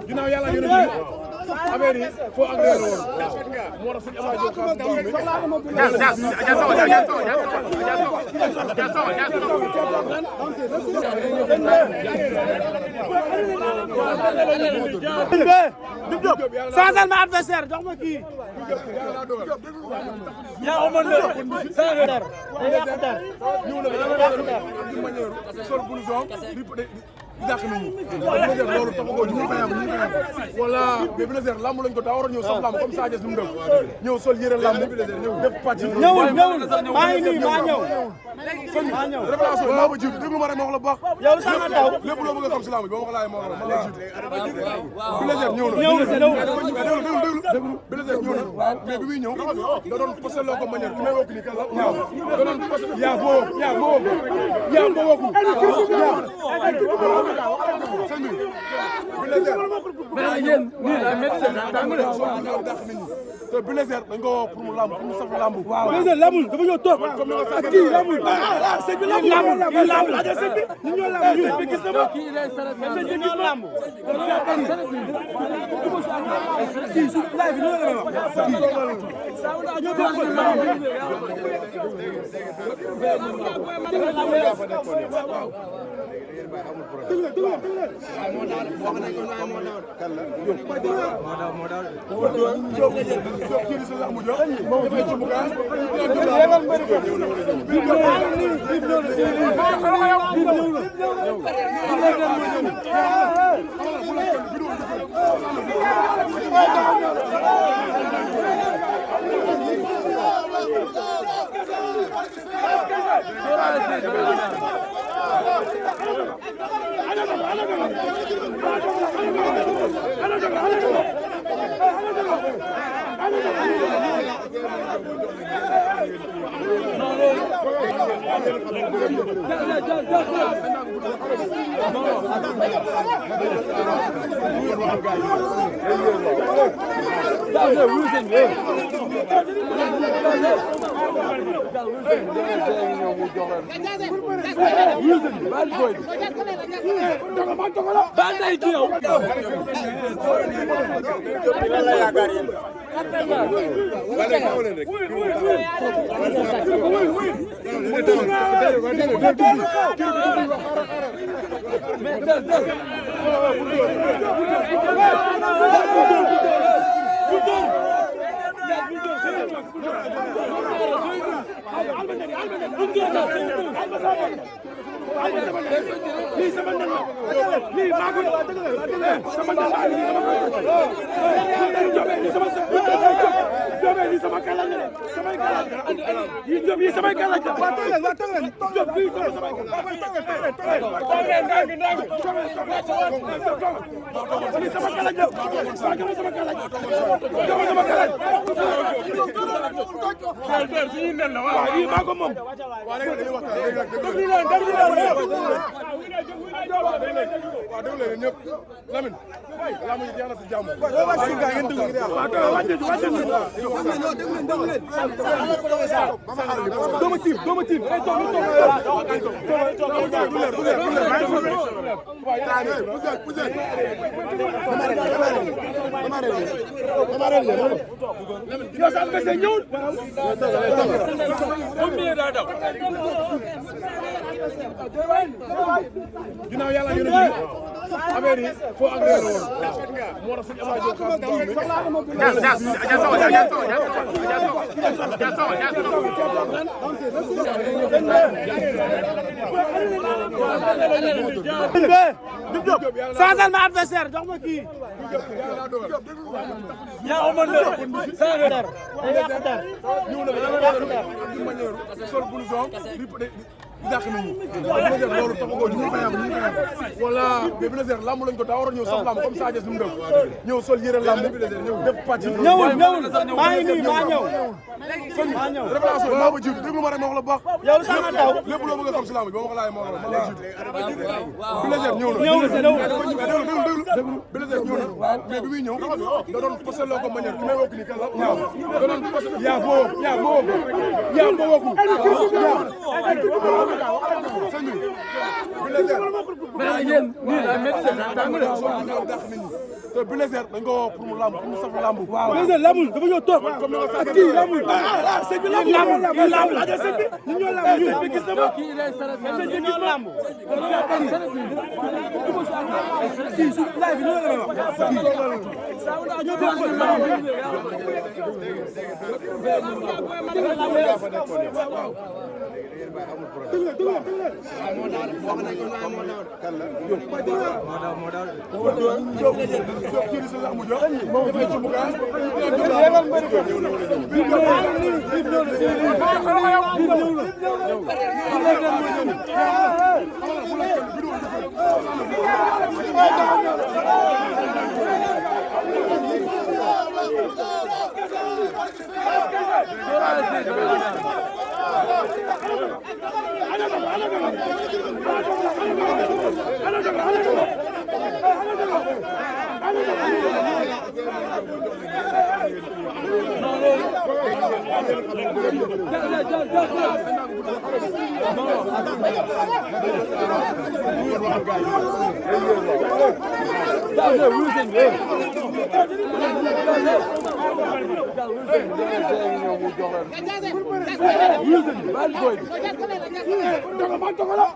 ginnaaw yàlla yéen a affaire yi foo agréé woon moo tax suñu Abdoulaye Diop xam Sansal ma adversaire jox ma kii yaa amoon na sol blouson dàq nañu loolu taxagoo ñu fayam voilà mais Blazer lamb lañ ko daa war a ñëw sax lamb comme Sa Thiès lu mu def ñëw sol yére lamb def pàcc ñëwul maa ngi nii maa ñëw révélation maa ma jiitu déglu ma rek ma wax la baax yow sax nga taw lépp loo bëgg a xam si lamb bi boo ma ko laajee ma wax la man la jiitu Blazer ñëw na déglu Blazer ñëw na mais bi muy ñëw da doon posé loo ko manière ki may wokk ni kan la waaw da doon posé yaa boo wokku sëñ bi Blazer mais yéen nii la médecin te Bulldozer dañ ko woo pour mu lamb pour mu saf lamb. waaw mais lamb dafa ñëw toog ak kii lamb sëñ bi lamb la sëñ bi ñu ñoo lamb ñu gis na ma kii ñoo lamb kii su laay bi ñoo la wax ñoo bokk lii sama ndel la lii maa ko sama ndel la lii sama kalañ la samay kalañ yi jom yi samay kalañ la wa toog leen jom bi toog samay lii sama kalañ la sama kalañ suñu ndel la waaw lii maa ko moom waaw léegi dañuy waaw déglu leen ñëpp Lamine lamb yi jeex na si jàmm. dooma tiim yow sa adversaire ñëwul ginnaaw yàlla yéen a affaire yi foo agréé woon moo tax suñu Abdoulaye Diop Sansal ma adversaire jox ma kii yaa amoon na Sansal ñëw na sol blouson di dàq nit ñi Bulldozer loolu taxu ko ñu fayam voilà mais Bulldozer lamb lañ ko daa war a ñëw sax lamb comme Sa Thiès nu mu def ñëw sol yére lamb def pàcc ñëwul maa ngi nii maa ñëw révélation maa ko jiitu déglu ma rek ma wax la baax yow sax nga daw lépp loo bëgg a xam si lamb bi ba ma ko laajee ma wax la man la jiitu Bulldozer ñëw na Bulldozer ñëw na mais bi muy ñëw da doon posé loo ko manière ki may wokk ni kan la da doon posé yaa boo wokku mais yéen nii la médecin te Bulldozer dañ ko woo pour mu lamb pour mu saf lamb. waaw Bulldozer lamb dafa ñëw toog ak kii lamb sëñ bi lamb la sëñ bi ñu ñoo lamb ñu gis na ma kii ñoo lamb kii su laay bi ñoo la wax ñoo bokk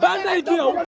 Bal